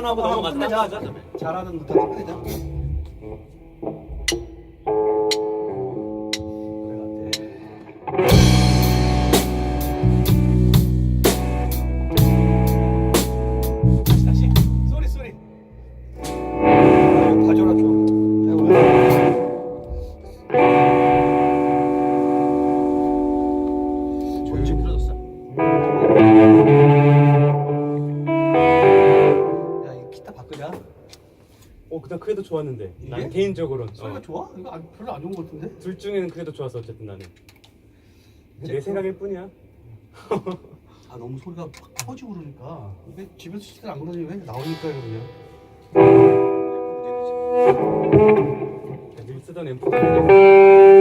한번 하고 넘어갔다 하자. 잘하는 듯한 끝내자. 다시. 쏘리. 가져라 좀. 전지 부러졌어. 야 이거 기타 바꾸자. 그다음 그래도 좋았는데. 이게? 난 개인적으로는. 소리가 좋아? 이거 별로 안 좋은 것 같은데? 둘 중에는 그래도 좋았어 어쨌든 나는. 내 생각일 뿐이야. 아 너무 소리가 팍 터지고 그러니까 왜 집에서 시들 안 그러지 왜 나오니까 그러냐. 늘 쓰던 앰프.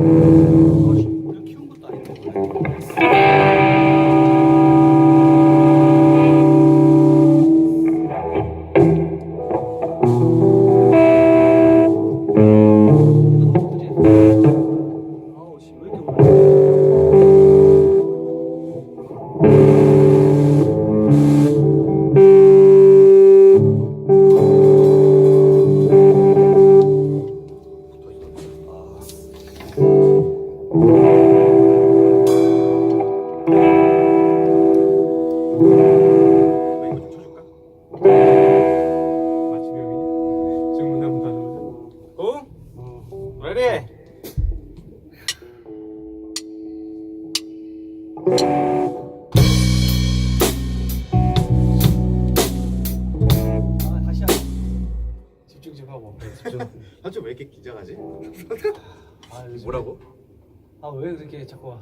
우리가 키운 것도 아닌데. 아우 씨 왜 이렇게 오래? 마치 병이냐? 주문 한번 받아보자. 고! 레디! 아 다시 하자. 집중 좀 하고. 현주 왜 이렇게 긴장하지? 아, 요즘 뭐라고? 아 왜 이렇게 자꾸 와?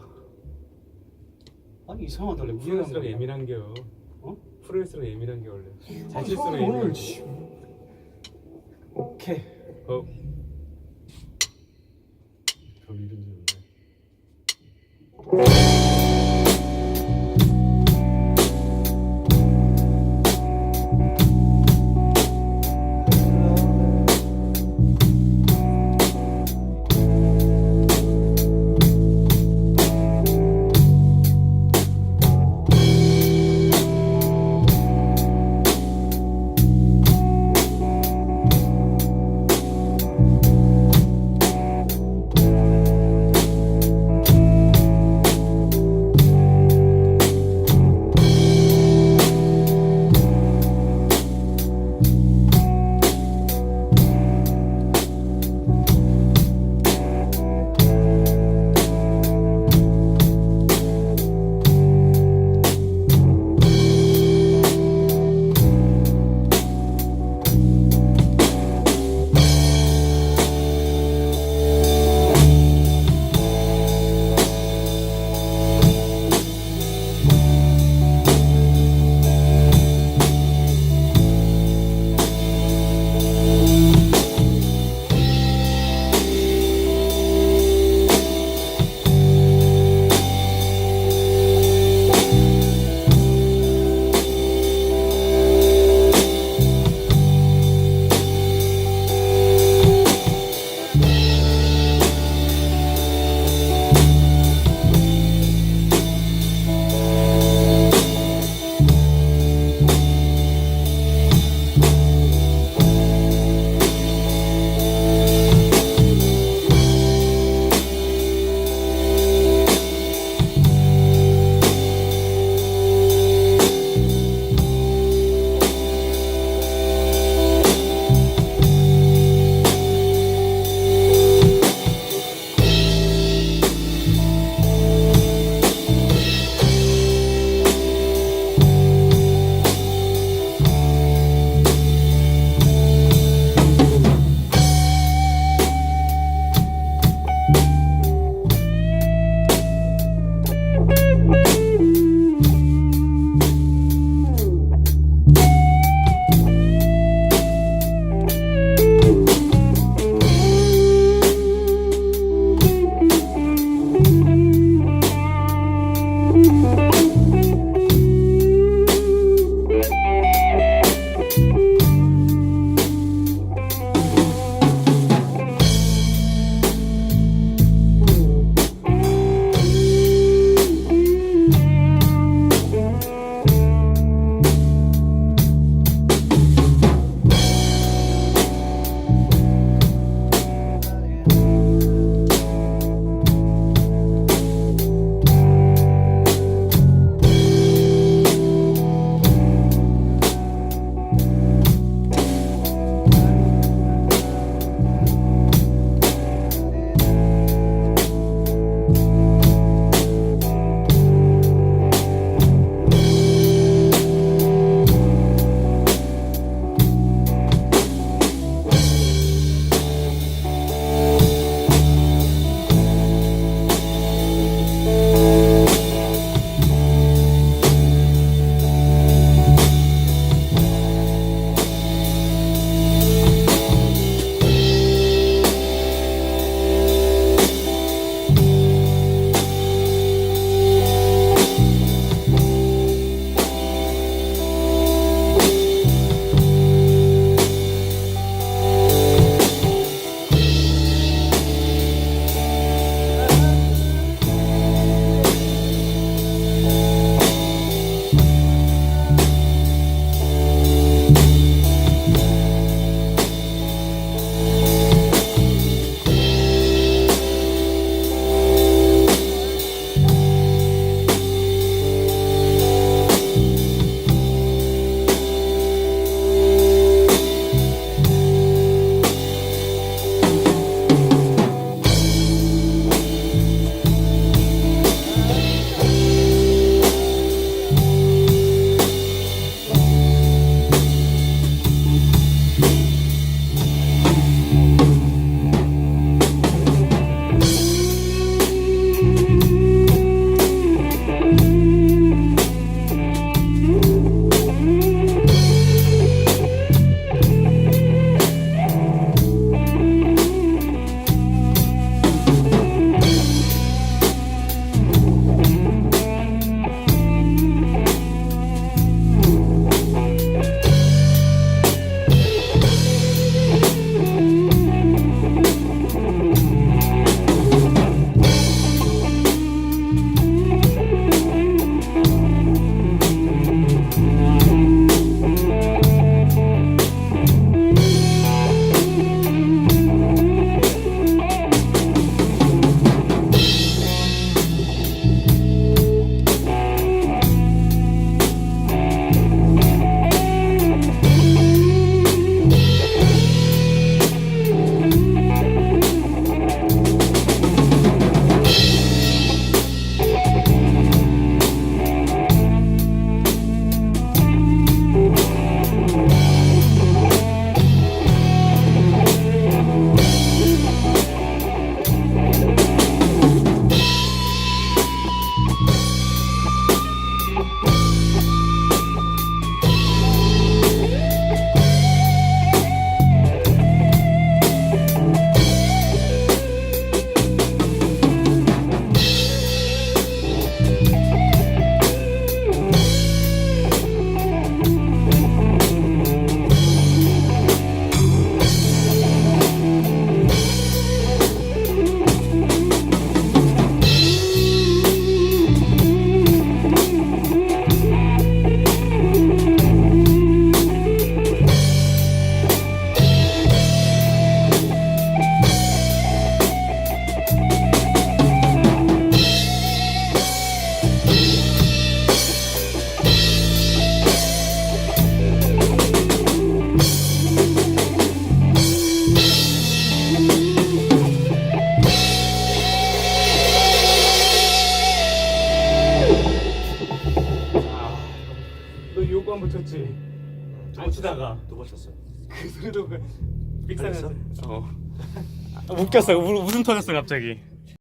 아니 이상하다 원래 프로일수록 예민한 게요. 어? 프로일수록 예민한 게 원래. 아, 잘 칠수록 이상하다, 예민한 오늘 게. 씨. 오케이. 더 이런 줄 또 한 번 쳤지. 안 치다가 두번 쳤어요. 그 소리도 삑사냈어. 알겠어? 웃겼어. 웃음 터졌어 갑자기.